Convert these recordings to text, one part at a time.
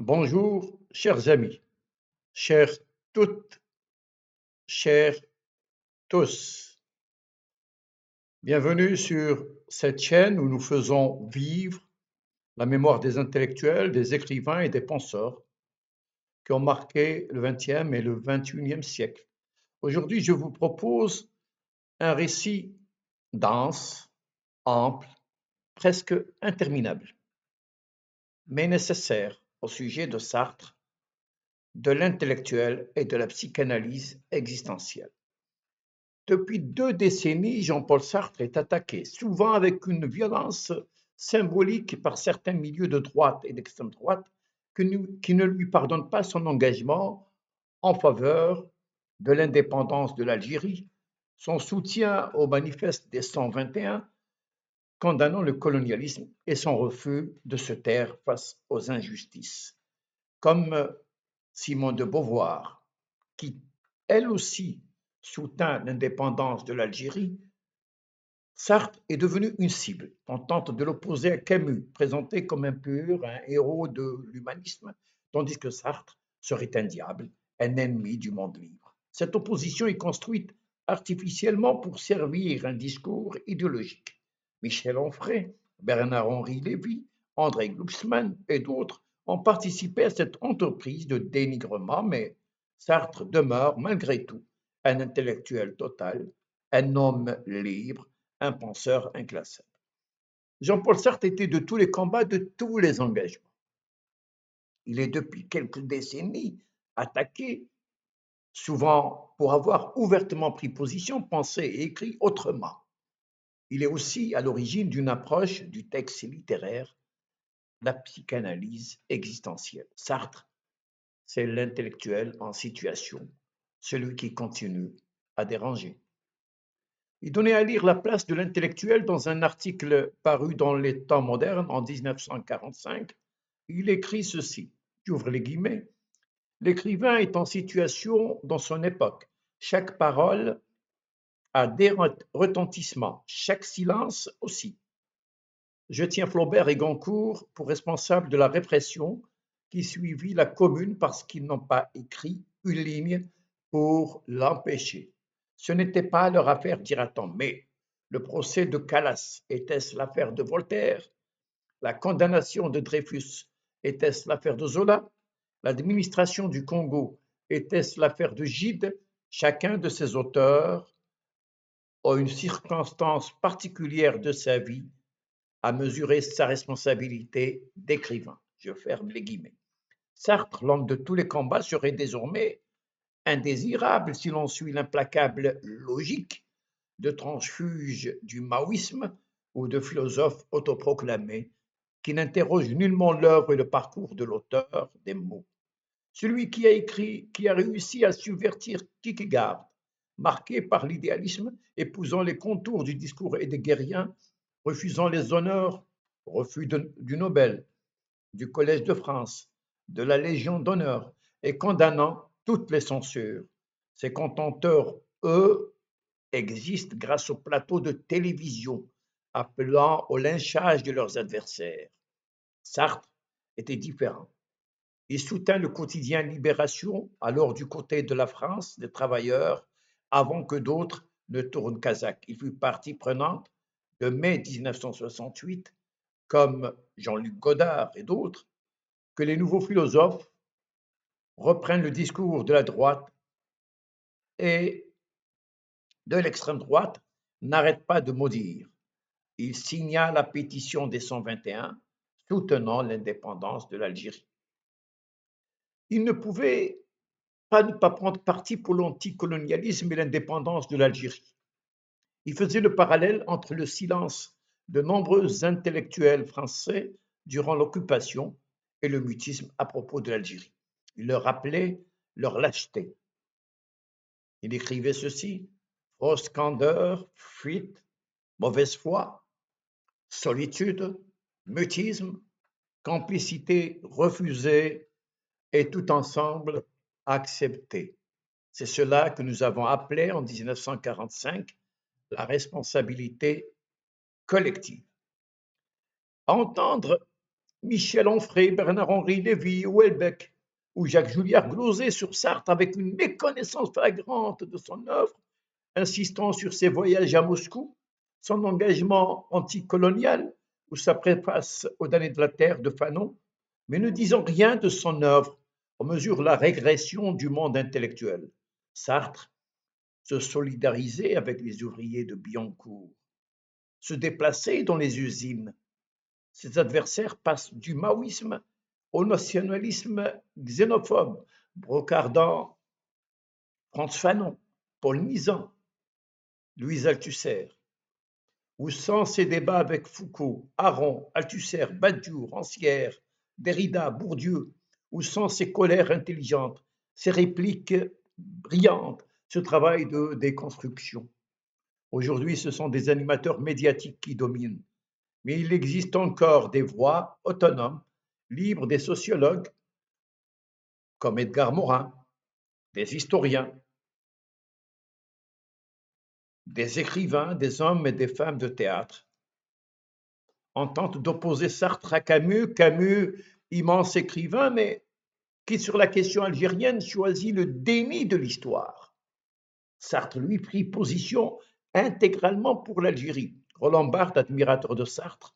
Bonjour, chers amis, chères toutes, chers tous. Bienvenue sur cette chaîne où nous faisons vivre la mémoire des intellectuels, des écrivains et des penseurs qui ont marqué le XXe et le XXIe siècle. Aujourd'hui, je vous propose un récit dense, ample, presque interminable, mais nécessaire au sujet de Sartre, de l'intellectuel et de la psychanalyse existentielle. Depuis 2 décennies, Jean-Paul Sartre est attaqué, souvent avec une violence symbolique par certains milieux de droite et d'extrême droite qui ne lui pardonnent pas son engagement en faveur de l'indépendance de l'Algérie, son soutien au manifeste des 121 condamnant le colonialisme et son refus de se taire face aux injustices. Comme Simone de Beauvoir, qui elle aussi soutint l'indépendance de l'Algérie, Sartre est devenu une cible. On tente de l'opposer à Camus, présenté comme un pur, un héros de l'humanisme, tandis que Sartre serait un diable, un ennemi du monde libre. Cette opposition est construite artificiellement pour servir un discours idéologique. Michel Onfray, Bernard-Henri Lévy, André Glucksmann et d'autres ont participé à cette entreprise de dénigrement, mais Sartre demeure malgré tout un intellectuel total, un homme libre, un penseur inclassable. Jean-Paul Sartre était de tous les combats, de tous les engagements. Il est depuis quelques décennies attaqué, souvent pour avoir ouvertement pris position, pensé et écrit autrement. Il est aussi à l'origine d'une approche du texte littéraire, la psychanalyse existentielle. Sartre, c'est l'intellectuel en situation, celui qui continue à déranger. Il donnait à lire la place de l'intellectuel dans un article paru dans Les Temps modernes en 1945. Il écrit ceci, j'ouvre les guillemets, l'écrivain est en situation dans son époque. Chaque parole a des retentissements, chaque silence aussi. Je tiens Flaubert et Goncourt pour responsables de la répression qui suivit la Commune parce qu'ils n'ont pas écrit une ligne pour l'empêcher. Ce n'était pas leur affaire, dira-t-on, mais le procès de Calas, était-ce l'affaire de Voltaire? La condamnation de Dreyfus, était-ce l'affaire de Zola? L'administration du Congo, était-ce l'affaire de Gide? Chacun de ces auteurs a une circonstance particulière de sa vie à mesurer sa responsabilité d'écrivain. Je ferme les guillemets. Sartre, l'homme de tous les combats, serait désormais indésirable si l'on suit l'implacable logique de transfuges du maoïsme ou de philosophes autoproclamés qui n'interrogent nullement l'œuvre et le parcours de l'auteur des mots. Celui qui a écrit, qui a réussi à subvertir Kierkegaard, marqué par l'idéalisme, épousant les contours du discours hédéguerien, refusant les honneurs, refus du Nobel, du Collège de France, de la Légion d'honneur, et condamnant toutes les censures. Ces contenteurs, eux, existent grâce au plateau de télévision, appelant au lynchage de leurs adversaires. Sartre était différent. Il soutint le quotidien Libération, alors du côté de la France des travailleurs, avant que d'autres ne tournent Kazakh. Il fut partie prenante de mai 1968, comme Jean-Luc Godard et d'autres, que les nouveaux philosophes reprennent le discours de la droite et de l'extrême droite n'arrêtent pas de maudire. Il signa la pétition des 121 soutenant l'indépendance de l'Algérie. Il ne pouvait pas ne pas prendre parti pour l'anticolonialisme et l'indépendance de l'Algérie. Il faisait le parallèle entre le silence de nombreux intellectuels français durant l'occupation et le mutisme à propos de l'Algérie. Il leur rappelait leur lâcheté. Il écrivait ceci, fausse candeur, fuite, mauvaise foi, solitude, mutisme, complicité refusée et tout ensemble accepté. C'est cela que nous avons appelé en 1945 la responsabilité collective. À entendre Michel Onfray, Bernard-Henri Lévy, Houellebecq ou Jacques Julliard glosaient sur Sartre avec une méconnaissance flagrante de son œuvre, insistant sur ses voyages à Moscou, son engagement anticolonial ou sa préface aux damnés de la terre de Fanon, mais ne disant rien de son œuvre. On mesure la régression du monde intellectuel. Sartre se solidarisait avec les ouvriers de Billancourt, se déplaçait dans les usines. Ses adversaires passent du maoïsme au nationalisme xénophobe, brocardant Frantz Fanon, Paul Nizan, Louise Althusser, ou sans ses débats avec Foucault, Aron, Althusser, Badiou, Rancière, Derrida, Bourdieu, ou sans ses colères intelligentes, ses répliques brillantes, ce travail de déconstruction. Aujourd'hui, ce sont des animateurs médiatiques qui dominent, mais il existe encore des voix autonomes, libres, des sociologues comme Edgar Morin, des historiens, des écrivains, des hommes et des femmes de théâtre, en tente d'opposer Sartre à Camus, Camus, immense écrivain, mais qui, sur la question algérienne, choisit le déni de l'histoire. Sartre, lui, prit position intégralement pour l'Algérie. Roland Barthes, admirateur de Sartre,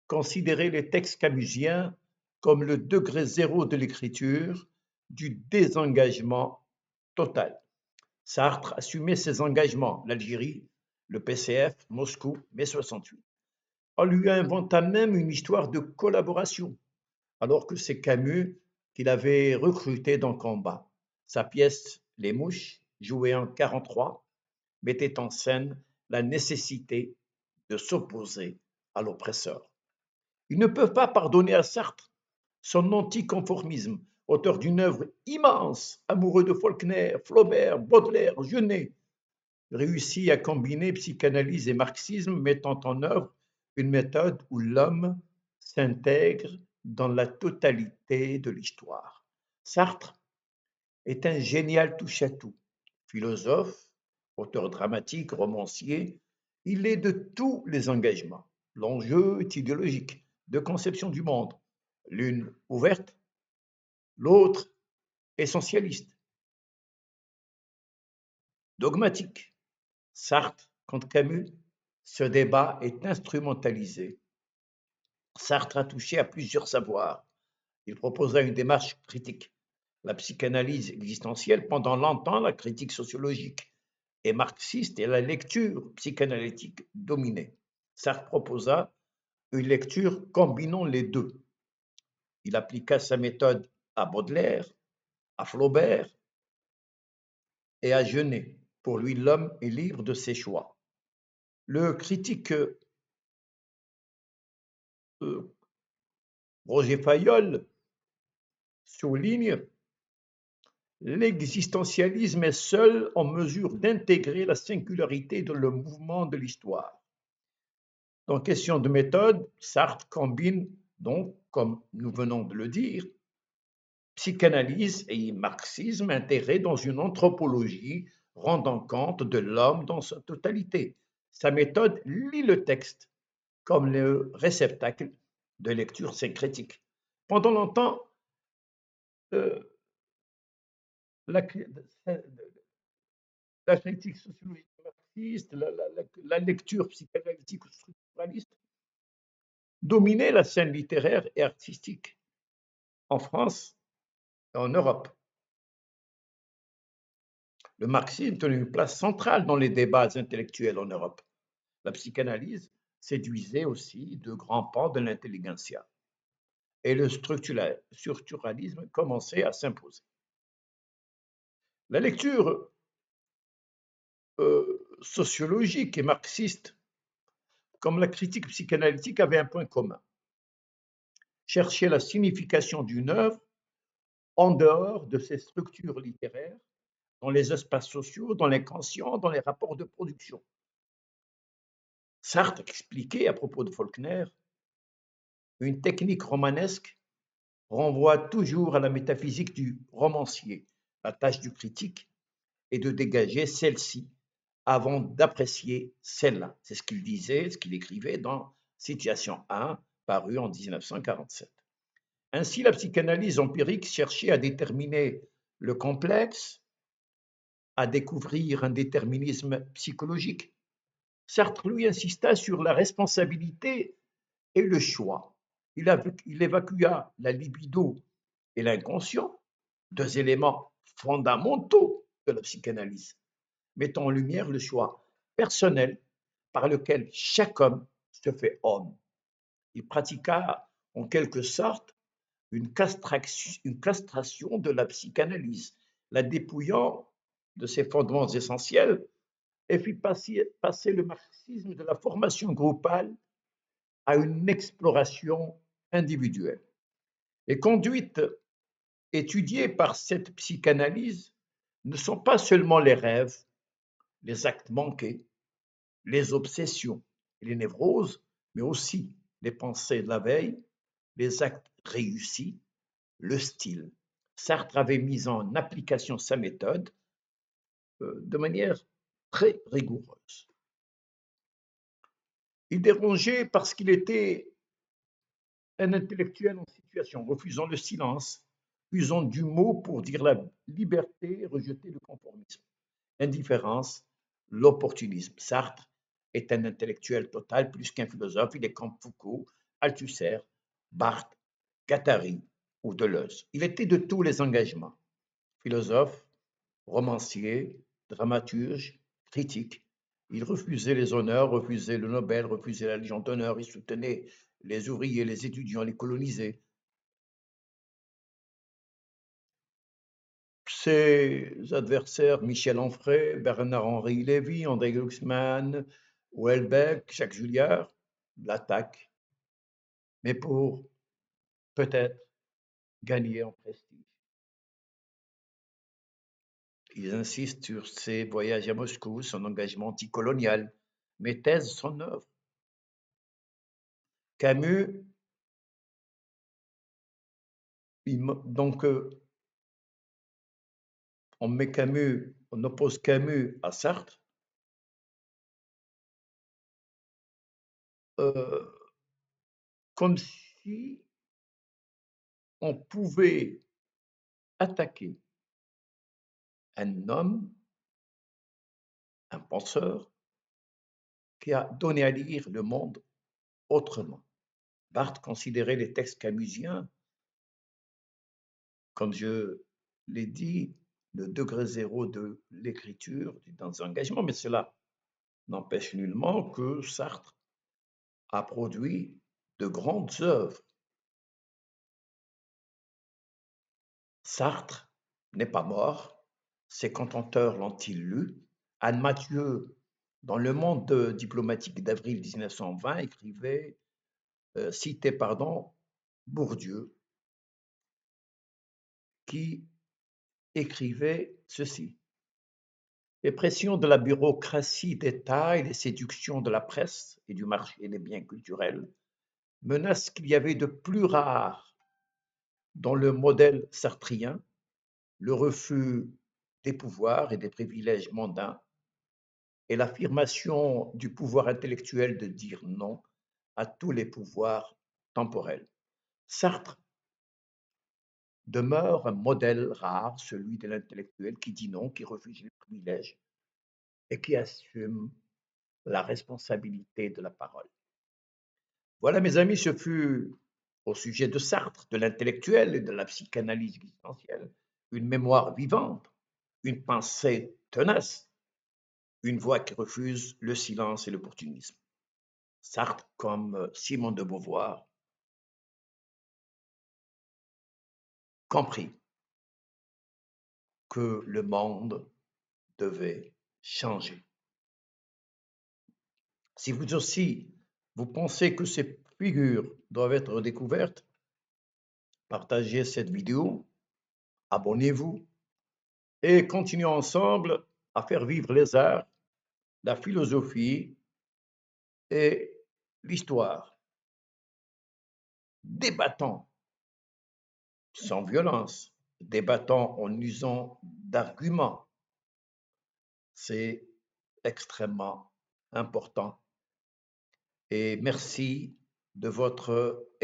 considérait les textes camusiens comme le degré zéro de l'écriture, du désengagement total. Sartre assumait ses engagements, l'Algérie, le PCF, Moscou, mai 68. On lui inventa même une histoire de collaboration, alors que c'est Camus qu'il avait recruté dans Combat. Sa pièce Les Mouches, jouée en 1943, mettait en scène la nécessité de s'opposer à l'oppresseur. Ils ne peuvent pas pardonner à Sartre son anticonformisme, auteur d'une œuvre immense, amoureux de Faulkner, Flaubert, Baudelaire, Genet, réussit à combiner psychanalyse et marxisme, mettant en œuvre une méthode où l'homme s'intègre dans la totalité de l'histoire. Sartre est un génial touche-à-tout, philosophe, auteur dramatique, romancier. Il est de tous les engagements. L'enjeu est idéologique, de conception du monde, l'une ouverte, l'autre essentialiste, dogmatique. Sartre contre Camus, ce débat est instrumentalisé. Sartre a touché à plusieurs savoirs. Il proposa une démarche critique, la psychanalyse existentielle, pendant longtemps la critique sociologique et marxiste et la lecture psychanalytique dominée. Sartre proposa une lecture combinant les deux. Il appliqua sa méthode à Baudelaire, à Flaubert et à Genet. Pour lui, l'homme est libre de ses choix. Le critique Roger Fayol souligne: l'existentialisme est seul en mesure d'intégrer la singularité dans le mouvement de l'histoire. Dans question de méthode, Sartre combine donc, comme nous venons de le dire, psychanalyse et marxisme intégrés dans une anthropologie rendant compte de l'homme dans sa totalité. Sa méthode lit le texte comme le réceptacle de lecture syncrétique. Pendant longtemps, euh, la, la critique sociologique marxiste, la lecture psychanalytique ou structuraliste dominait la scène littéraire et artistique en France et en Europe. Le marxisme tenait une place centrale dans les débats intellectuels en Europe. La psychanalyse séduisait aussi de grands pans de l'intelligentsia et le structuralisme commençait à s'imposer. La lecture sociologique et marxiste, comme la critique psychanalytique, avait un point commun: chercher la signification d'une œuvre en dehors de ses structures littéraires, dans les espaces sociaux, dans l'inconscient, dans les rapports de production. Sartre expliquait à propos de Faulkner: une technique romanesque renvoie toujours à la métaphysique du romancier. La tâche du critique est de dégager celle-ci avant d'apprécier celle-là. C'est ce qu'il disait, ce qu'il écrivait dans Situation 1, paru en 1947. Ainsi, la psychanalyse empirique cherchait à déterminer le complexe, à découvrir un déterminisme psychologique. Sartre, lui, insista sur la responsabilité et le choix. Il évacua la libido et l'inconscient, deux éléments fondamentaux de la psychanalyse, mettant en lumière le choix personnel par lequel chaque homme se fait homme. Il pratiqua en quelque sorte une castration de la psychanalyse, la dépouillant de ses fondements essentiels et fit passer le marxisme de la formation groupale à une exploration individuelle. Les conduites étudiées par cette psychanalyse ne sont pas seulement les rêves, les actes manqués, les obsessions et les névroses, mais aussi les pensées de la veille, les actes réussis, le style. Sartre avait mis en application sa méthode de manière très rigoureuse. Il dérangeait parce qu'il était un intellectuel en situation, refusant le silence, usant du mot pour dire la liberté et rejeter le conformisme. L'indifférence, l'opportunisme. Sartre est un intellectuel total plus qu'un philosophe. Il est comme Foucault, Althusser, Barthes, Guattari ou Deleuze. Il était de tous les engagements. Philosophe, romancier, dramaturge, critique. Il refusait les honneurs, refusait le Nobel, refusait la Légion d'honneur. Il soutenait les ouvriers, les étudiants, les colonisés. Ses adversaires, Michel Onfray, Bernard-Henri Lévy, André Glucksmann, Houellebecq, Jacques Julliard, l'attaquent, mais pour peut-être gagner en prestige. Ils insistent sur ses voyages à Moscou, son engagement anticolonial, mais taisent son œuvre. Camus, donc on oppose Camus à Sartre, euh, comme si on pouvait attaquer un homme, un penseur, qui a donné à lire le monde autrement. Barthes considérait les textes camusiens, comme je l'ai dit, le degré zéro de l'écriture, dans un engagement, mais cela n'empêche nullement que Sartre a produit de grandes œuvres. Sartre n'est pas mort, ses contenteurs l'ont-ils lu. Anne Mathieu, dans Le Monde diplomatique d'avril 1920, citait Bourdieu, qui écrivait ceci: les pressions de la bureaucratie d'État et les séductions de la presse et du marché des biens culturels menacent ce qu'il y avait de plus rare dans le modèle sartrien, le refus des pouvoirs et des privilèges mondains et l'affirmation du pouvoir intellectuel de dire non à tous les pouvoirs temporels. Sartre demeure un modèle rare, celui de l'intellectuel qui dit non, qui refuse les privilèges et qui assume la responsabilité de la parole. Voilà, mes amis, ce fut au sujet de Sartre, de l'intellectuel et de la psychanalyse existentielle, une mémoire vivante, une pensée tenace, une voix qui refuse le silence et l'opportunisme. Sartre, comme Simone de Beauvoir, comprit que le monde devait changer. Si vous aussi, vous pensez que ces figures doivent être découvertes, partagez cette vidéo, abonnez-vous et continuons ensemble à faire vivre les arts, la philosophie et l'histoire. Débattons sans violence, débattons en usant d'arguments. C'est extrêmement important. Et merci de votre